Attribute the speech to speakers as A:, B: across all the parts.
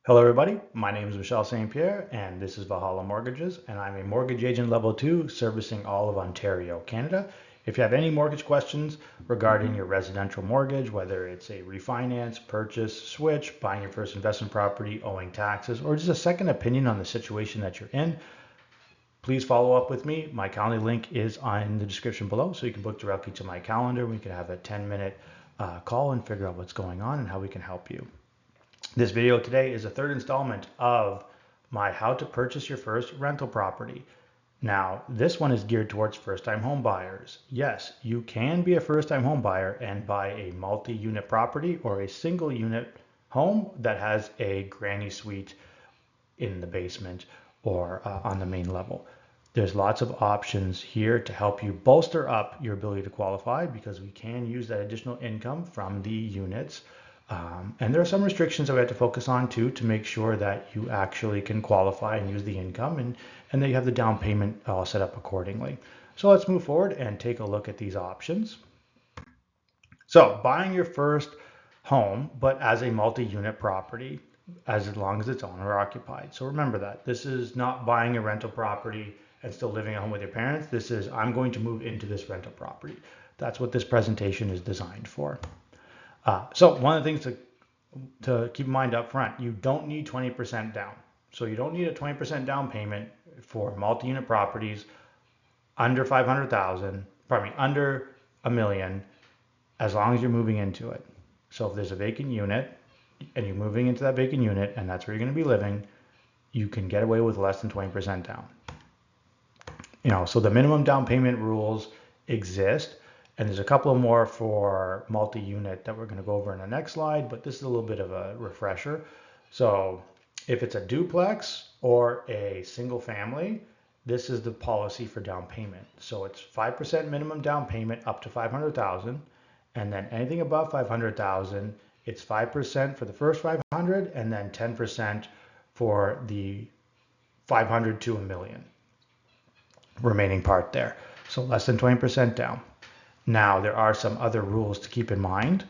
A: Hello, everybody. My name is Michelle St. Pierre, and this is Valhalla Mortgages, and I'm a mortgage agent level 2 servicing all of Ontario, Canada. If you have any mortgage questions regarding your residential mortgage, whether it's a refinance, purchase, switch, buying your first investment property, owing taxes, or just a second opinion on the situation that you're in, please follow up with me. My calendar link is in the description below, so you can book directly to my calendar. We can have a 10-minute call and figure out what's going on and how we can help you. This video today is a third installment of my how to purchase your first rental property. Now, this one is geared towards first-time home buyers. Yes, you can be a first-time home buyer and buy a multi-unit property or a single unit home that has a granny suite in the basement or on the main level. There's lots of options here to help you bolster up your ability to qualify because we can use that additional income from the units. And there are some restrictions that we have to focus on too to make sure that you actually can qualify and use the income and that you have the down payment all set up accordingly. So let's move forward and take a look at these options. So buying your first home, but as a multi-unit property, as long as it's owner occupied. So remember that this is not buying a rental property and still living at home with your parents. This is, I'm going to move into this rental property. That's what this presentation is designed for. So one of the things to keep in mind up front, you don't need 20% down. So you don't need a 20% down payment for multi-unit properties under 500,000, pardon me, under a million, as long as you're moving into it. So if there's a vacant unit and you're moving into that vacant unit and that's where you're going to be living, you can get away with less than 20% down. So the minimum down payment rules exist. And there's a couple more for multi-unit that we're going to go over in the next slide, but this is a little bit of a refresher. So if it's a duplex or a single family, this is the policy for down payment. So it's 5% minimum down payment up to 500,000, and then anything above 500,000, it's 5% for the first 500, and then 10% for the 500 to a million remaining part there. So less than 20% down. Now, there are some other rules to keep in mind.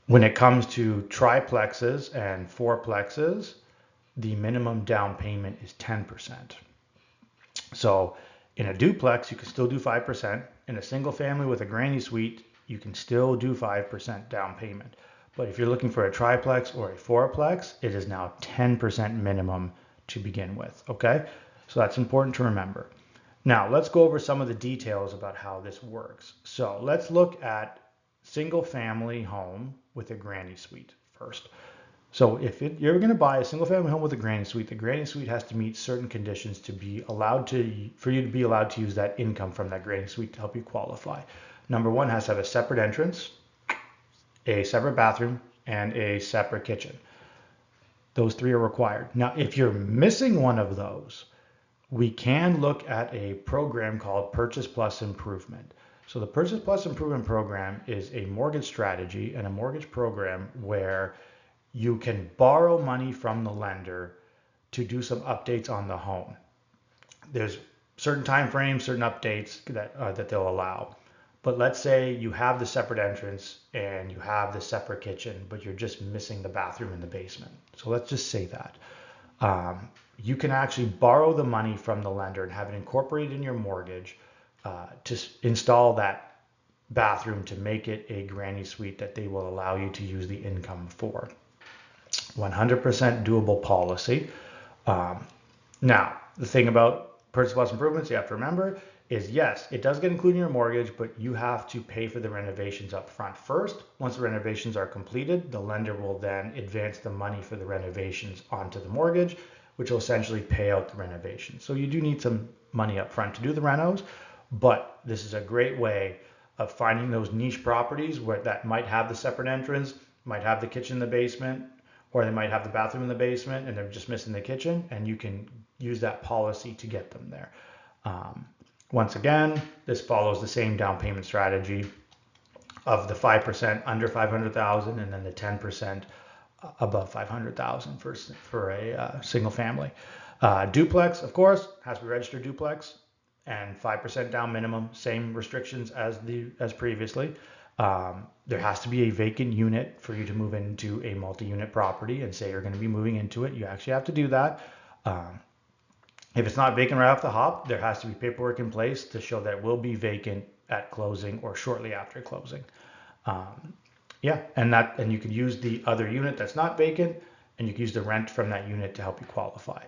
A: When it comes to triplexes and fourplexes, the minimum down payment is 10%. So in a duplex, you can still do 5%. In a single family with a granny suite, you can still do 5% down payment. But if you're looking for a triplex or a fourplex, it is now 10% minimum to begin with, okay? So that's important to remember. Now, let's go over some of the details about how this works. So let's look at single family home with a granny suite first. So if you're going to buy a single family home with a granny suite, the granny suite has to meet certain conditions to be allowed for you to be allowed to use that income from that granny suite to help you qualify. Number one, has to have a separate entrance, a separate bathroom, and a separate kitchen. Those three are required. Now, if you're missing one of those, we can look at a program called Purchase Plus Improvement. So the Purchase Plus Improvement program is a mortgage strategy and a mortgage program where you can borrow money from the lender to do some updates on the home. There's certain time frames, certain updates that they'll allow. But let's say you have the separate entrance and you have the separate kitchen, but you're just missing the bathroom in the basement. So let's just say that. You can actually borrow the money from the lender and have it incorporated in your mortgage to install that bathroom to make it a granny suite that they will allow you to use the income for. 100% doable policy. Now, the thing about Purchase Plus Improvements you have to remember is, yes, it does get included in your mortgage, but you have to pay for the renovations up front first. Once the renovations are completed, the lender will then advance the money for the renovations onto the mortgage, which will essentially pay out the renovation. So you do need some money up front to do the renos, but this is a great way of finding those niche properties where that might have the separate entrance, might have the kitchen in the basement, or they might have the bathroom in the basement and they're just missing the kitchen, and you can use that policy to get them there. Once again, this follows the same down payment strategy of the 5% under 500,000 and then the 10% above 500,000 for a single family. Duplex, of course, has to be registered duplex and 5% down minimum, same restrictions as previously. There has to be a vacant unit for you to move into a multi-unit property and say you're going to be moving into it. You actually have to do that. Um, if it's not vacant right off the hop, there has to be paperwork in place to show that it will be vacant at closing or shortly after closing. Um, yeah, and you could use the other unit that's not vacant, and you can use the rent from that unit to help you qualify.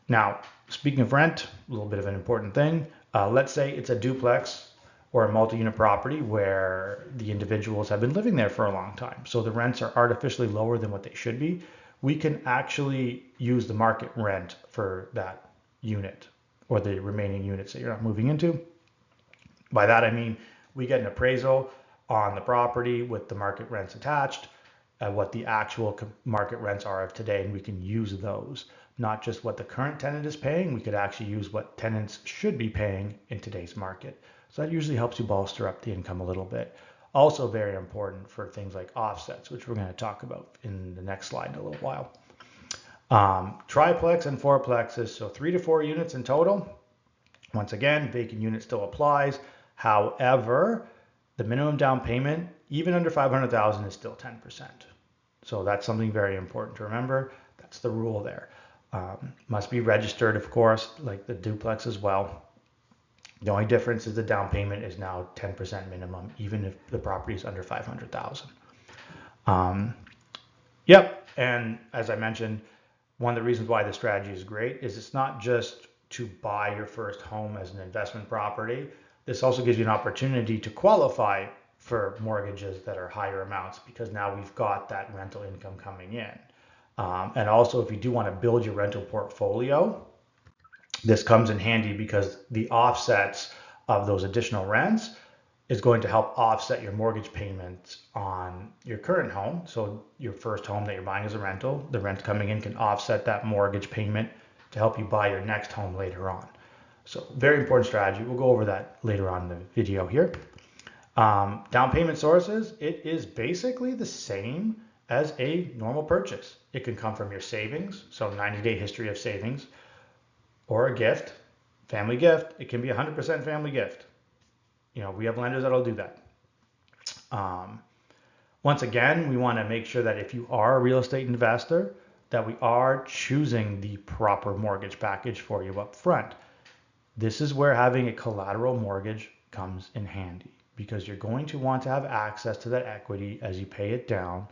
A: Now, speaking of rent, a little bit of an important thing. Let's say it's a duplex or a multi-unit property where the individuals have been living there for a long time, so the rents are artificially lower than what they should be. We can actually use the market rent for that unit or the remaining units that you're not moving into. By that I mean we get an appraisal on the property with the market rents attached, what the actual market rents are of today, and we can use those, not just what the current tenant is paying. We could actually use what tenants should be paying in today's market. So that usually helps you bolster up the income a little bit. Also very important for things like offsets, which we're going to talk about in the next slide in a little while. Triplex and fourplexes, so 3 to 4 units in total. Once again, vacant unit still applies. However, the minimum down payment, even under 500,000, is still 10%. So that's something very important to remember. That's the rule there. Must be registered, of course, like the duplex as well. The only difference is the down payment is now 10% minimum, even if the property is under 500,000. Yep, and as I mentioned, one of the reasons why this strategy is great is it's not just to buy your first home as an investment property. This also gives you an opportunity to qualify for mortgages that are higher amounts because now we've got that rental income coming in. And also, if you do want to build your rental portfolio, this comes in handy because the offsets of those additional rents is going to help offset your mortgage payments on your current home. So your first home that you're buying as a rental, the rent coming in can offset that mortgage payment to help you buy your next home later on. So very important strategy. We'll go over that later on in the video here. Down payment sources, it is basically the same as a normal purchase. It can come from your savings, so 90-day history of savings, or a gift, family gift. It can be 100% family gift. We have lenders that'll do that. Once again, we want to make sure that if you are a real estate investor, that we are choosing the proper mortgage package for you up front. This is where having a collateral mortgage comes in handy because you're going to want to have access to that equity as you pay it down,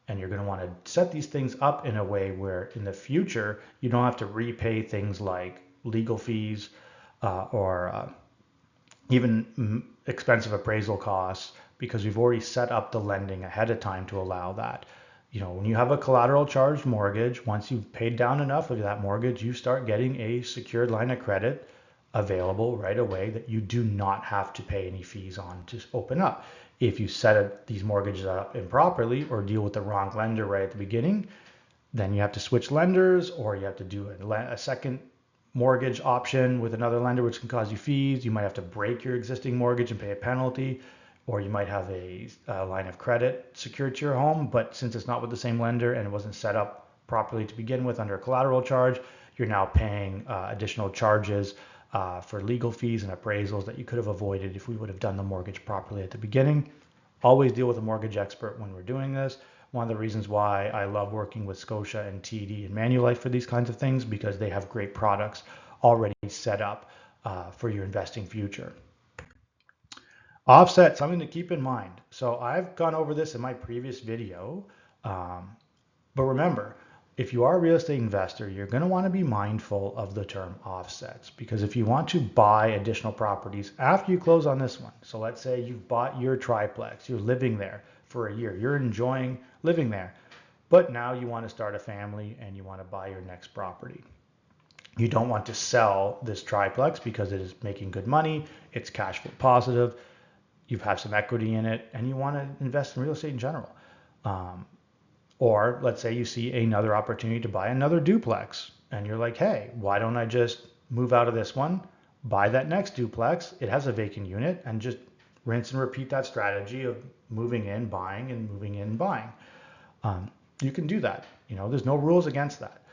A: and you're going to want to set these things up in a way where in the future you don't have to repay things like legal fees or even expensive appraisal costs because we've already set up the lending ahead of time to allow that. When you have a collateral charged mortgage, once you've paid down enough of that mortgage, you start getting a secured line of credit available right away that you do not have to pay any fees on to open up. If you set these mortgages up improperly or deal with the wrong lender right at the beginning, then you have to switch lenders or you have to do a second mortgage option with another lender, which can cause you fees. You might have to break your existing mortgage and pay a penalty, or you might have a line of credit secured to your home, but since it's not with the same lender and it wasn't set up properly to begin with under a collateral charge, you're now paying additional charges for legal fees and appraisals that you could have avoided if we would have done the mortgage properly at the beginning. Always deal with a mortgage expert when we're doing this. One of the reasons why I love working with Scotia and TD and Manulife for these kinds of things, because they have great products already set up for your investing future. Offset, something to keep in mind. So I've gone over this in my previous video, but remember, if you are a real estate investor, you're going to want to be mindful of the term offsets, because if you want to buy additional properties after you close on this one, so let's say you've bought your triplex, you're living there for a year, you're enjoying living there, but now you want to start a family and you want to buy your next property. You don't want to sell this triplex because it is making good money, it's cash flow positive, you have some equity in it, and you want to invest in real estate in general. Or let's say you see another opportunity to buy another duplex and you're like, hey, why don't I just move out of this one, buy that next duplex, it has a vacant unit, and just rinse and repeat that strategy of moving in, buying, and moving in, buying. You can do that. There's no rules against that.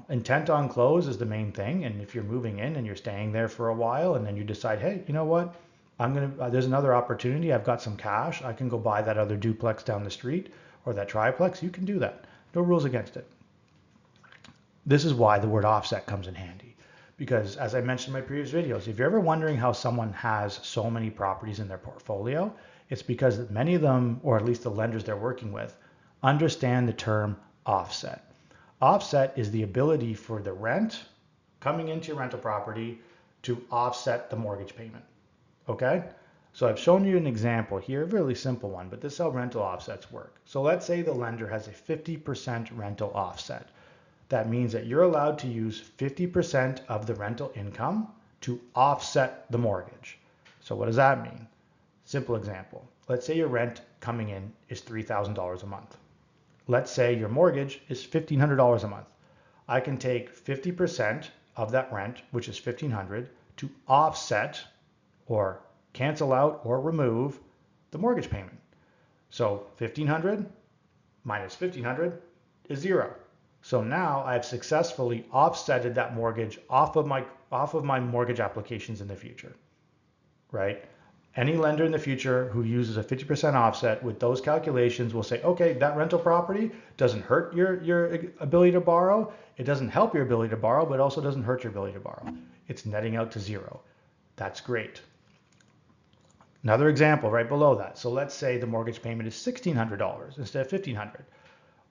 A: Intent on close is the main thing. And if you're moving in and you're staying there for a while and then you decide, hey, you know what? there's another opportunity. I've got some cash. I can go buy that other duplex down the street or that triplex. You can do that. No rules against it. This is why the word offset comes in handy. Because as I mentioned in my previous videos, if you're ever wondering how someone has so many properties in their portfolio, it's because many of them, or at least the lenders they're working with, understand the term offset. Offset is the ability for the rent coming into your rental property to offset the mortgage payment. Okay? So I've shown you an example here, a really simple one, but this is how rental offsets work. So let's say the lender has a 50% rental offset. That means that you're allowed to use 50% of the rental income to offset the mortgage. So what does that mean? Simple example. Let's say your rent coming in is $3,000 a month. Let's say your mortgage is $1,500 a month. I can take 50% of that rent, which is $1,500, to offset or cancel out or remove the mortgage payment. So 1,500 minus 1,500 is zero. So now I've successfully offsetted that mortgage off of my mortgage applications in the future, right? Any lender in the future who uses a 50% offset with those calculations will say, okay, that rental property doesn't hurt your ability to borrow. It doesn't help your ability to borrow, but also doesn't hurt your ability to borrow. It's netting out to zero. That's great. Another example right below that. So let's say the mortgage payment is $1,600 instead of $1,500.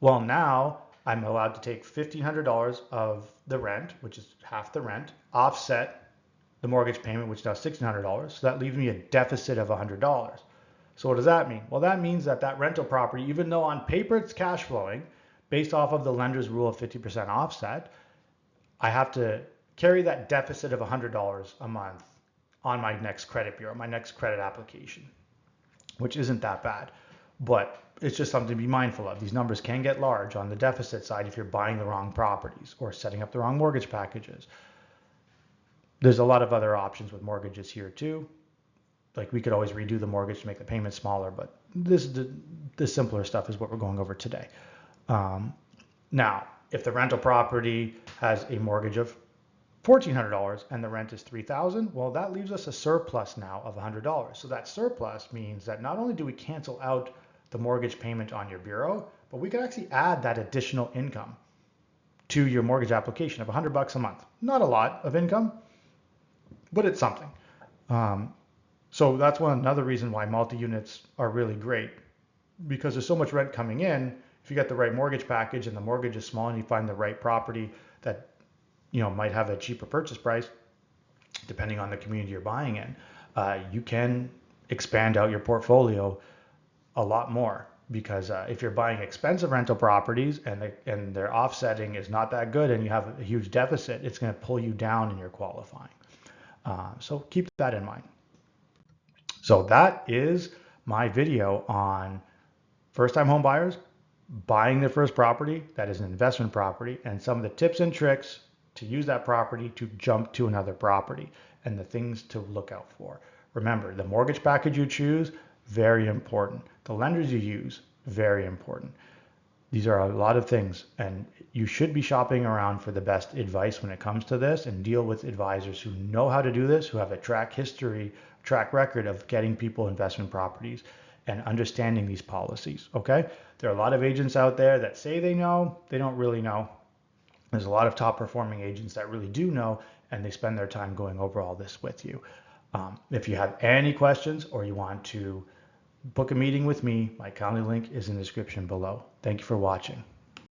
A: Well, now I'm allowed to take $1,500 of the rent, which is half the rent, offset the mortgage payment, which is now $1,600. So that leaves me a deficit of $100. So what does that mean? Well, that means that that rental property, even though on paper it's cash flowing, based off of the lender's rule of 50% offset, I have to carry that deficit of $100 a month on my next credit bureau, my next credit application, which isn't that bad. But it's just something to be mindful of. These numbers can get large on the deficit side if you're buying the wrong properties or setting up the wrong mortgage packages. There's a lot of other options with mortgages here too. Like we could always redo the mortgage to make the payment smaller, but the simpler stuff is what we're going over today. Now, if the rental property has a mortgage of $1,400 and the rent is $3,000, well, that leaves us a surplus now of $100. So that surplus means that not only do we cancel out the mortgage payment on your bureau, but we can actually add that additional income to your mortgage application of $100 a month. Not a lot of income, but it's something. So that's another reason why multi-units are really great, because there's so much rent coming in. If you get the right mortgage package and the mortgage is small and you find the right property that might have a cheaper purchase price, depending on the community you're buying in, you can expand out your portfolio a lot more. Because if you're buying expensive rental properties and their offsetting is not that good and you have a huge deficit, it's going to pull you down in your qualifying. So keep that in mind. So that is my video on first-time home buyers buying their first property that is an investment property, and some of the tips and tricks to use that property to jump to another property and the things to look out for. Remember, the mortgage package you choose, very important. The lenders you use, very important. These are a lot of things, and you should be shopping around for the best advice when it comes to this, and deal with advisors who know how to do this, who have a track record of getting people investment properties and understanding these policies, okay? There are a lot of agents out there that say they know, they don't really know. There's a lot of top performing agents that really do know, and they spend their time going over all this with you. If you have any questions or you want to book a meeting with me, my calendar link is in the description below. Thank you for watching.